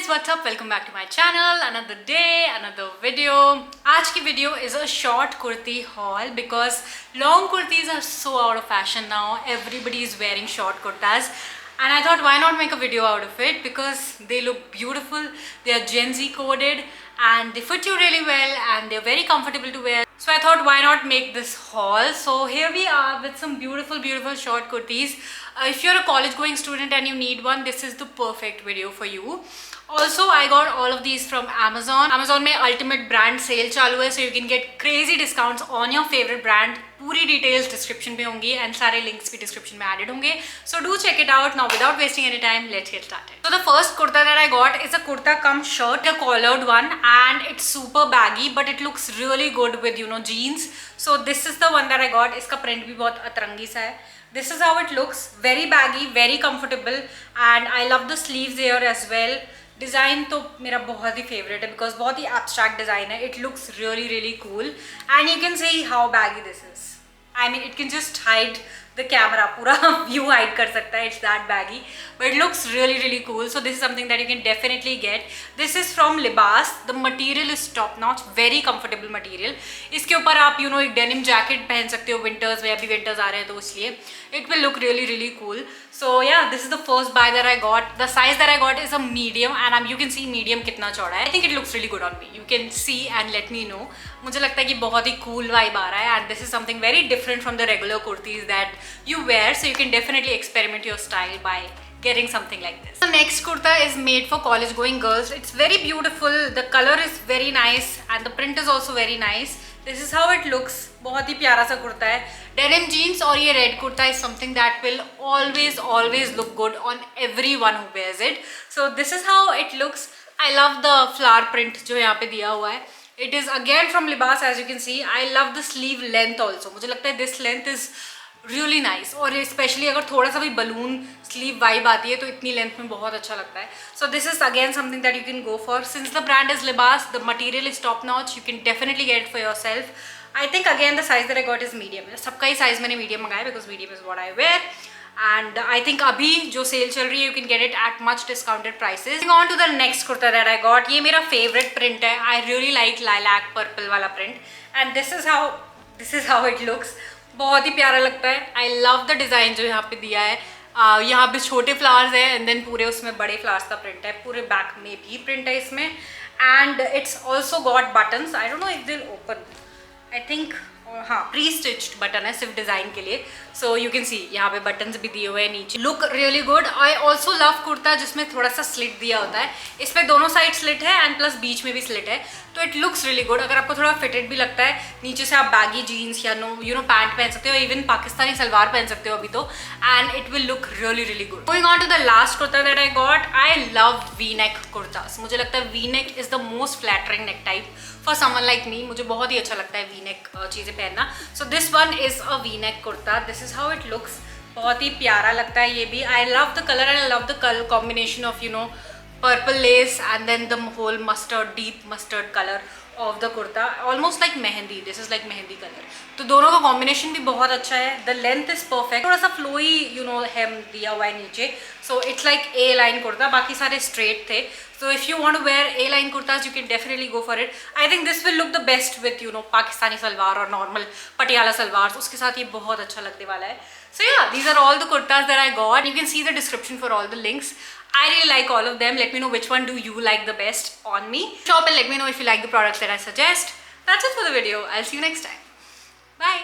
what's up? Welcome back to my channel. Another day, another video. आज की video is a short kurti haul because long kurtis are so out of fashion now. Everybody is wearing short kurtas. And I thought, why not make a video out of it, because they look beautiful, they are Gen Z coded and they fit you really well and they're very comfortable to wear. So I thought, why not make this haul? So here we are with some beautiful short kurtis. If you're a college going student and you need one, this is the perfect video for you. Also, I got all of these from Amazon. Amazon में ultimate brand sale चालू है, so you can get crazy discounts on your favorite brand. पूरी details description में होंगी and सारे links भी description में added होंगे. So do check it out. Now without wasting any time, let's get started. So the first kurta that I got is a kurta cum shirt, a collared one, and it's super baggy, but it looks really good with jeans. So this is the one that I got. इसका print भी बहुत अतरंगी सा है. This is how it looks. Very baggy, very comfortable, and I love the sleeves here as well. Design तो मेरा बहुत ही फेवरेट है बिकॉज बहुत ही एब्स्ट्रैक्ट डिज़ाइन है. It looks really cool and you can see how baggy this is. I mean it can just hide the camera, पूरा view hide कर सकता है. It's that baggy but it looks really cool. So this is something that you can definitely get. This is from Libas. The material is top notch, very comfortable material. इसके ऊपर आप एक denim jacket पहन सकते हो विंटर्स में. अभी winters आ रहे हैं तो इसलिए it will look really cool. So yeah, this is the first buy that I got. The size that I got is a medium and you can see medium कितना चौड़ा है. I think it looks really good on me. You can see and let me know. मुझे लगता है कि बहुत ही cool vibe आ रहा है and this is something very different from the regular kurtis that you wear. So you can definitely experiment your style by getting something like this. The next kurta is made for college going girls. It's very beautiful. The color is very nice and the print is also very nice. This is how it looks. बहुत ही प्यारा सा कुर्ता है. Denim jeans और ये red kurta is something that will always look good on everyone who wears it. So this is how it looks. I love the flower print जो यहाँ पे दिया हुआ है. It is again from Libas as you can see. I love the sleeve length also. मुझे लगता है this length is really nice और स्पेशली अगर थोड़ा सा भी बलून स्लीव वाइब आती है तो इतनी लेंथ में बहुत अच्छा लगता है. So this is again something that you can go for. Since the brand is Libas, the material is top notch. You can definitely get it for yourself. I think again the size that I got is medium. सबका ही size मैंने medium मंगाया because medium is what I wear. And I think अभी जो sale चल रही है you can get it at much discounted prices. On to the next kurta that I got. ये मेरा फेवरेट प्रिंट है. I really like lilac purple वाला print and this is how it looks. बहुत ही प्यारा लगता है. आई लव द डिज़ाइन जो यहाँ पे दिया है. यहाँ पे छोटे फ्लावर्स है एंड देन पूरे उसमें बड़े फ्लावर्स का प्रिंट है. पूरे बैक में भी प्रिंट है इसमें and it's also got buttons. I don't know if दिल ओपन. आई थिंक हाँ, प्री स्टिच्ड बटन है सिर्फ डिज़ाइन के लिए. सो यू कैन सी यहाँ पे बटन्स भी दिए हुए हैं नीचे. Look really good. I also love kurta जिसमें थोड़ा सा स्लिट दिया होता है. इसमें दोनों साइड स्लिट है एंड प्लस बीच में भी स्लिट है तो इट लुक्स रियली गुड. अगर आपको थोड़ा फिटेड भी लगता है नीचे से आप बैगी जीन्स या पैंट पहन सकते हो. इवन पाकिस्तानी सलवार पहन सकते हो अभी तो and it will look really good. Going on to the last kurta that I got. I love V neck kurtas. मुझे लगता है V neck is the most flattering neck type for someone like me. मुझे बहुत ही अच्छा लगता है वी नेक चीज़ें पहनना. So this one is a V neck kurta. This is how it looks. बहुत ही प्यारा लगता है ये भी. I love the colour and I love the colour combination of purple lace and then the whole mustard, deep mustard colour of the kurta. Almost like mehndi. This is like mehndi colour. तो दोनों का कॉम्बिनेशन भी बहुत अच्छा है. The length is perfect. थोड़ा सा flowy हेम दिया हुआ है नीचे. So it's like a line kurta. बाकी सारे स्ट्रेट थे. So if you want to wear A-line kurtas, you can definitely go for it. I think this will look the best with Pakistani salwar or normal Patiala salwars. उसके साथ ये बहुत अच्छा लगने वाला है. So yeah, these are all the kurtas that I got. You can see the description for all the links. I really like all of them. Let me know which one do you like the best on me. Shop and let me know if you like the products that I suggest. That's it for the video. I'll see you next time. Bye.